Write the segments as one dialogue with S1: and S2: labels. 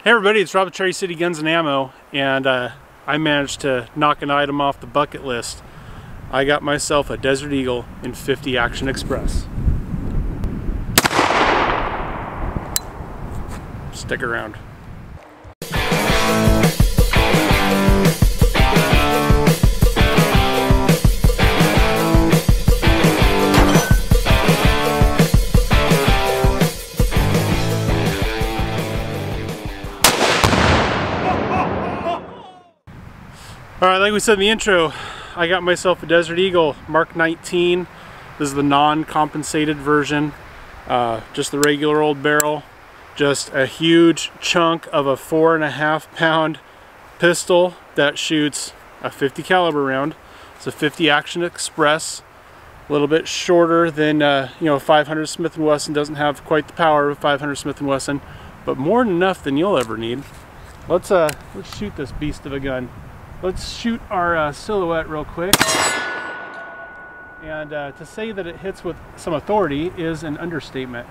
S1: Hey everybody, it's Rob at Cherry City Guns and Ammo, and I managed to knock an item off the bucket list. I got myself a Desert Eagle in 50 Action Express. Stick around. Alright, like we said in the intro, I got myself a Desert Eagle Mark 19. This is the non-compensated version. Just the regular old barrel. Just a huge chunk of a 4.5 pound pistol that shoots a 50 caliber round. It's a 50 Action Express. A little bit shorter than 500 Smith & Wesson. Doesn't have quite the power of 500 Smith & Wesson, but more than enough than you'll ever need. Let's shoot this beast of a gun. Let's shoot our silhouette real quick. And to say that it hits with some authority is an understatement.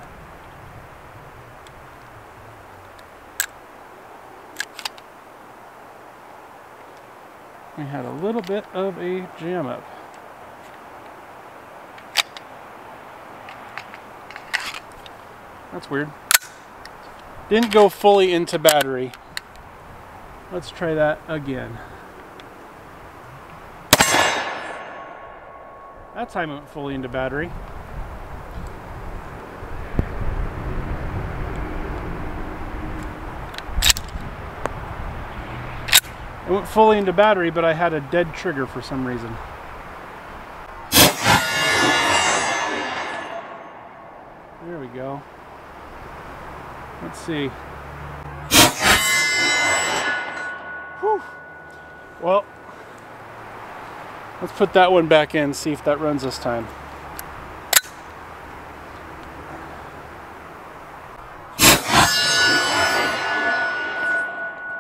S1: We had a little bit of a jam up. That's weird. Didn't go fully into battery. Let's try that again. That time it went fully into battery. It went fully into battery, but I had a dead trigger for some reason. There we go. Let's see. Whew. Well, let's put that one back in, see if that runs this time.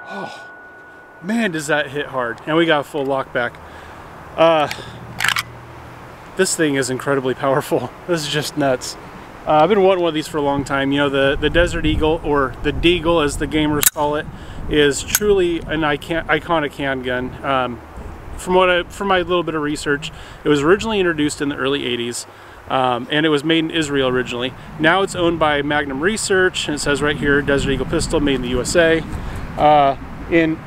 S1: Oh, man, does that hit hard. And we got a full lock back. This thing is incredibly powerful. This is just nuts. I've been wanting one of these for a long time. You know, the Desert Eagle, or the Deagle as the gamers call it, is truly an iconic handgun. From my little bit of research, it was originally introduced in the early 80s, and it was made in Israel originally. Now it's owned by Magnum Research, and it says right here, Desert Eagle pistol made in the USA. In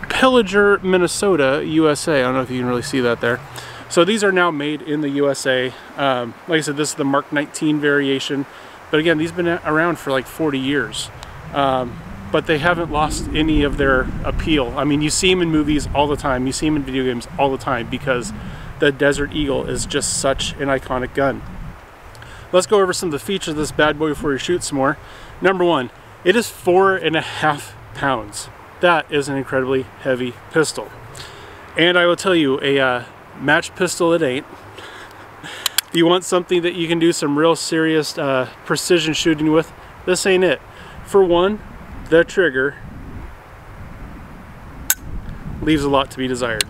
S1: Pillager, Minnesota, USA. I don't know if you can really see that there. So these are now made in the USA. Like I said, this is the Mark 19 variation, but again, these have been around for like 40 years. But they haven't lost any of their appeal. I mean, you see them in movies all the time. You see them in video games all the time because the Desert Eagle is just such an iconic gun. Let's go over some of the features of this bad boy before we shoot some more. Number one, it is 4.5 pounds. That is an incredibly heavy pistol. And I will tell you, a match pistol it ain't. You want something that you can do some real serious precision shooting with, this ain't it. For one, the trigger leaves a lot to be desired.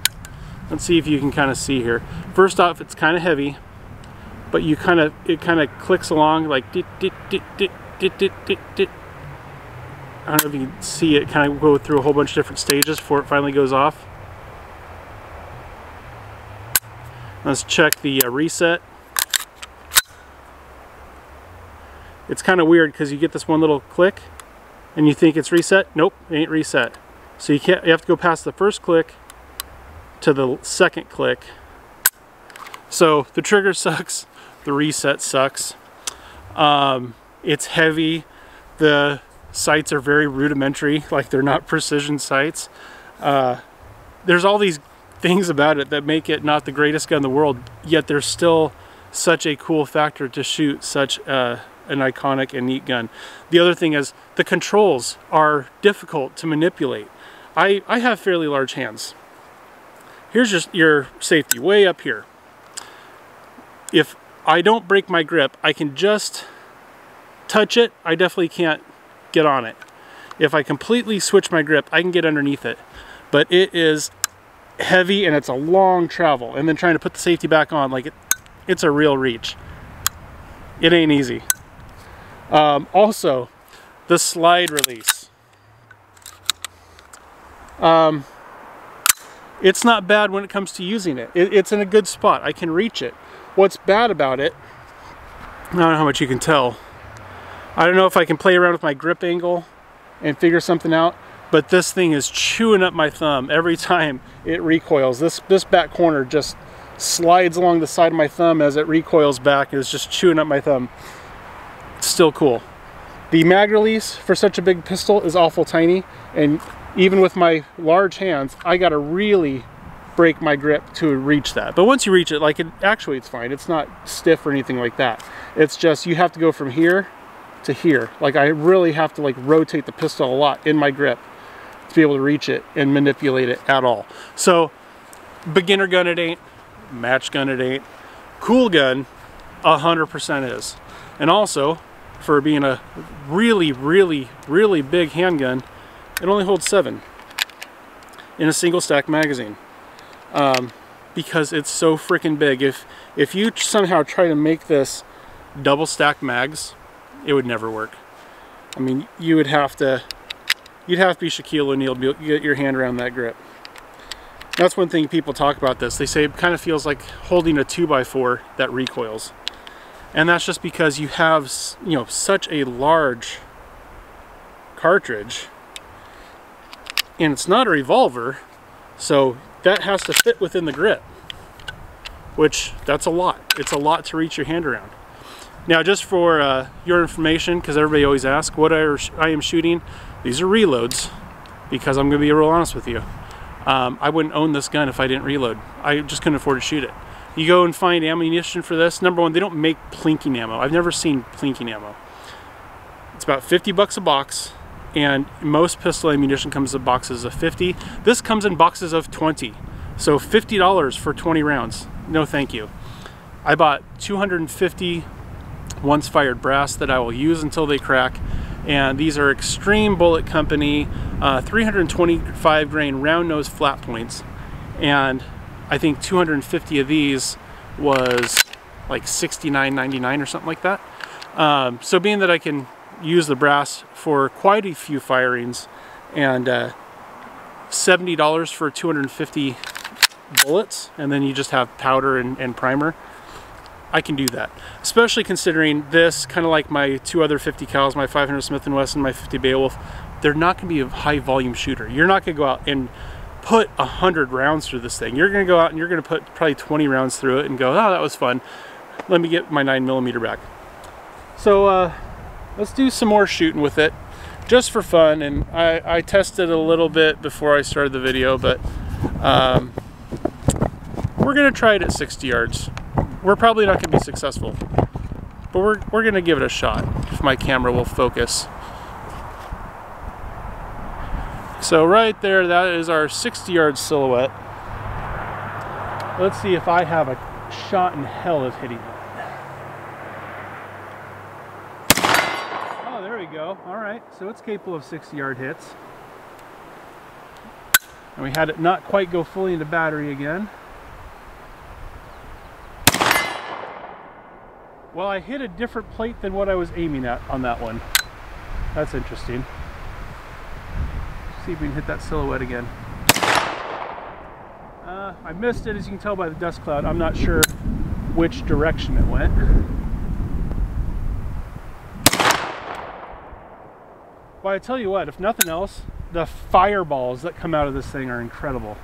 S1: Let's see if you can kind of see here. First off, it's kind of heavy, but it kind of clicks along like dit, dit, dit, dit, dit, dit, dit, dit. I don't know if you can see it kind of go through a whole bunch of different stages before it finally goes off. Let's check the reset. It's kind of weird because you get this one little click and you think it's reset. Nope, it ain't reset. So you have to go past the first click to the second click. So the trigger sucks, the reset sucks. It's heavy. The sights are very rudimentary, like they're not precision sights. There's all these things about it that make it not the greatest gun in the world, yet there's still such a cool factor to shoot such an iconic and neat gun. The other thing is the controls are difficult to manipulate. I have fairly large hands. Here's just your safety way up here. If I don't break my grip, I can just touch it. I definitely can't get on it. If I completely switch my grip, I can get underneath it. But it is heavy and it's a long travel. And then trying to put the safety back on, like it's a real reach. It ain't easy. Also, the slide release. It's not bad when it comes to using it. It's in a good spot. I can reach it. What's bad about it, I don't know how much you can tell. I don't know if I can play around with my grip angle and figure something out, but this thing is chewing up my thumb every time it recoils. This back corner just slides along the side of my thumb as it recoils back, and it's just chewing up my thumb. It's still cool. The mag release for such a big pistol is awful tiny, and even with my large hands, I gotta really break my grip to reach that. But once you reach it, like, it actuates fine. It's not stiff or anything like that. It's just you have to go from here to here. Like, I really have to like rotate the pistol a lot in my grip to be able to reach it and manipulate it at all. So beginner gun it ain't, match gun it ain't, cool gun 100% is. And also, for being a really big handgun, it only holds 7 in a single stack magazine, because it's so freaking big. If you somehow try to make this double stack mags, it would never work. I mean, you'd have to be Shaquille O'Neal to get your hand around that grip. That's one thing people talk about this. They say it kind of feels like holding a 2x4 that recoils. And that's just because you have, you know, such a large cartridge, and it's not a revolver, so that has to fit within the grip, which that's a lot. It's a lot to reach your hand around. Now, just for your information, because everybody always asks what I am shooting, these are reloads, because I'm going to be real honest with you. I wouldn't own this gun if I didn't reload. I just couldn't afford to shoot it. You go and find ammunition for this. Number one, they don't make plinking ammo. I've never seen plinking ammo. It's about 50 bucks a box, and most pistol ammunition comes in boxes of 50. This comes in boxes of 20. So $50 for 20 rounds. No thank you. I bought 250 once fired brass that I will use until they crack, and these are Extreme Bullet Company 325 grain round nose flat points, and I think 250 of these was like $69.99 or something like that. So being that I can use the brass for quite a few firings, and $70 for 250 bullets, and then you just have powder and primer, I can do that. Especially considering this, kind of like my 2 other 50 cals, my 500 Smith & Wesson, my 50 Beowulf, they're not going to be a high volume shooter. You're not going to go out and put 100 rounds through this thing. You're going to go out and you're going to put probably 20 rounds through it and go, oh, that was fun. Let me get my 9mm back. So let's do some more shooting with it, just for fun. And I tested a little bit before I started the video, but we're going to try it at 60 yards. We're probably not going to be successful, but we're going to give it a shot if my camera will focus. So right there, that is our 60-yard silhouette. Let's see if I have a shot in hell of hitting that. Oh, there we go. All right, so it's capable of 60-yard hits. And we had it not quite go fully into battery again. Well, I hit a different plate than what I was aiming at on that one. That's interesting. See if we can hit that silhouette again. I missed it, as you can tell by the dust cloud. I'm not sure which direction it went. Well, I tell you what, if nothing else, the fireballs that come out of this thing are incredible.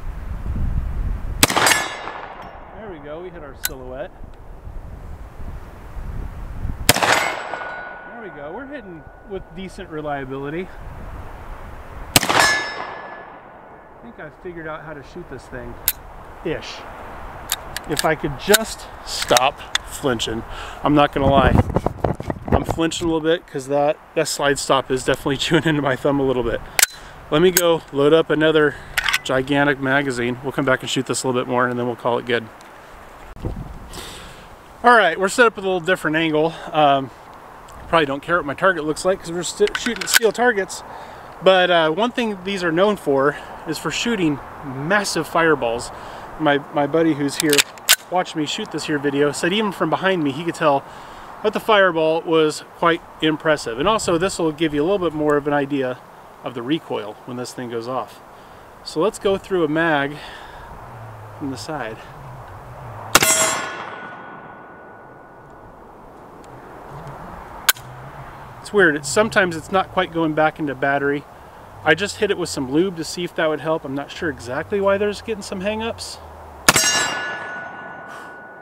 S1: There we go, we hit our silhouette. There we go, we're hitting with decent reliability. I think I've figured out how to shoot this thing. Ish. If I could just stop flinching. I'm not gonna lie. I'm flinching a little bit because that slide stop is definitely chewing into my thumb a little bit. Let me go load up another gigantic magazine. We'll come back and shoot this a little bit more and then we'll call it good. Alright, we're set up with a little different angle. Probably don't care what my target looks like because we're shooting at steel targets. But one thing these are known for is for shooting massive fireballs. My buddy who's here watched me shoot this here video said even from behind me he could tell that the fireball was quite impressive. And also this will give you a little bit more of an idea of the recoil when this thing goes off. So let's go through a mag from the side. It's weird. Sometimes it's not quite going back into battery. I just hit it with some lube to see if that would help. I'm not sure exactly why there's getting some hang-ups.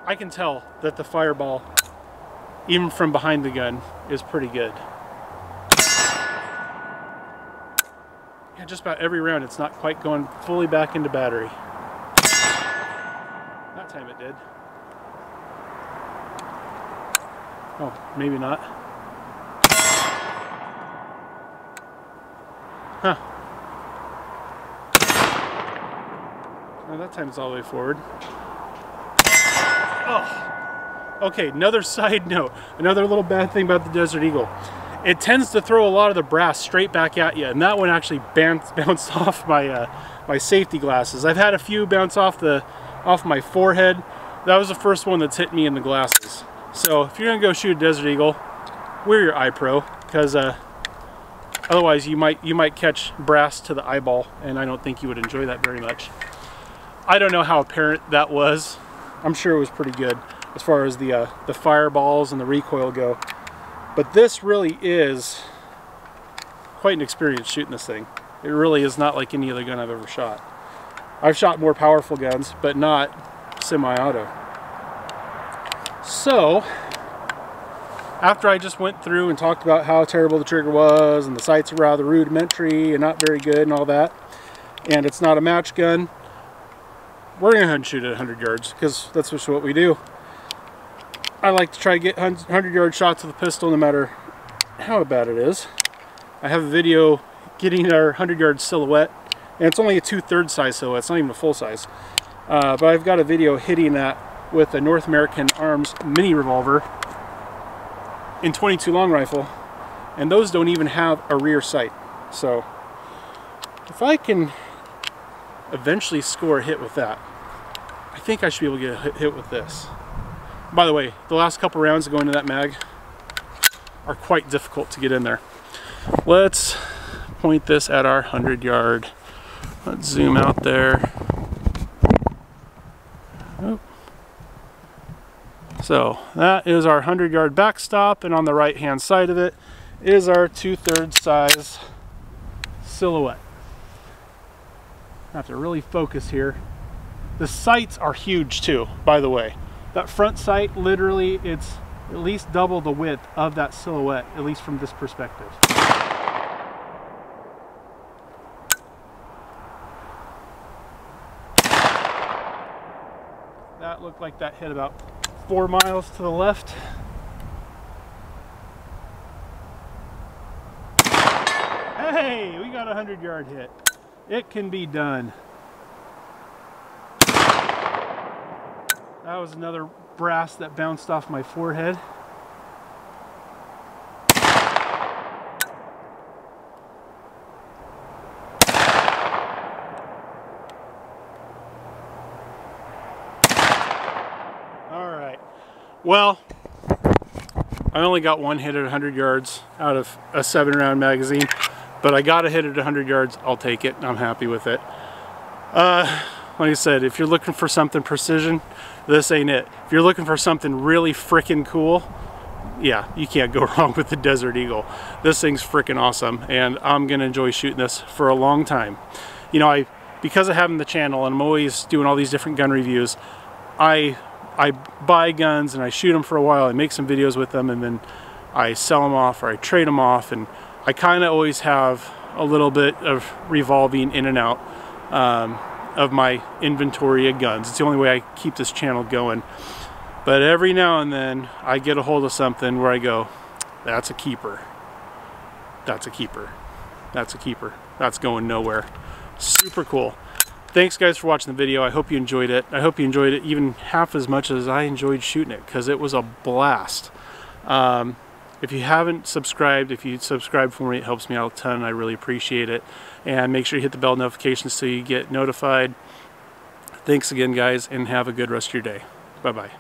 S1: I can tell that the fireball, even from behind the gun, is pretty good. Yeah, just about every round it's not quite going fully back into battery. That time it did. Oh, maybe not. Huh. Oh, that time's all the way forward. Oh. Okay, another side note. Another little bad thing about the Desert Eagle. It tends to throw a lot of the brass straight back at you, and that one actually bounced off my my safety glasses. I've had a few bounce off my forehead. That was the first one that's hit me in the glasses. So if you're gonna go shoot a Desert Eagle, wear your eye pro, because otherwise you might catch brass to the eyeball, and I don't think you would enjoy that very much. I don't know how apparent that was. I'm sure it was pretty good as far as the fireballs and the recoil go. But this really is quite an experience shooting this thing. It really is not like any other gun I've ever shot. I've shot more powerful guns, but not semi-auto. So, after I just went through and talked about how terrible the trigger was, and the sights are rather rudimentary and not very good and all that, and it's not a match gun, we're going to go ahead and shoot at 100 yards, because that's just what we do. I like to try to get 100-yard shots with a pistol no matter how bad it is. I have a video getting our 100-yard silhouette, and it's only a 2/3 size silhouette, it's not even a full size. But I've got a video hitting that with a North American Arms mini revolver in .22 long rifle, and those don't even have a rear sight. So if I can eventually score a hit with that, I think I should be able to get a hit with this. By the way, the last couple rounds of going to that mag are quite difficult to get in there. Let's point this at our 100-yard. Let's zoom out there. Oh. So that is our 100-yard backstop, and on the right-hand side of it is our 2/3 size silhouette. I have to really focus here. The sights are huge too, by the way. That front sight, literally, it's at least double the width of that silhouette, at least from this perspective. That looked like that hit about 4 miles to the left. Hey, we got a 100-yard hit. It can be done. That was another brass that bounced off my forehead. Alright, well, I only got one hit at 100 yards out of a 7-round magazine, but I got a hit at 100 yards. I'll take it. I'm happy with it. Like I said, if you're looking for something precision, this ain't it. If you're looking for something really freaking cool, yeah, you can't go wrong with the Desert Eagle. This thing's freaking awesome, and I'm gonna enjoy shooting this for a long time. You know, because of having the channel and I'm always doing all these different gun reviews, I buy guns and I shoot them for a while, I make some videos with them, and then I sell them off or I trade them off, and I kind of always have a little bit of revolving in and out of my inventory of guns. It's the only way I keep this channel going. But every now and then I get a hold of something where I go, that's a keeper. That's a keeper. That's a keeper. That's going nowhere. Super cool. Thanks guys for watching the video. I hope you enjoyed it. I hope you enjoyed it even half as much as I enjoyed shooting it, because it was a blast. If you haven't subscribed, if you subscribe for me, it helps me out a ton. I really appreciate it. And make sure you hit the bell notifications so you get notified. Thanks again, guys, and have a good rest of your day. Bye-bye.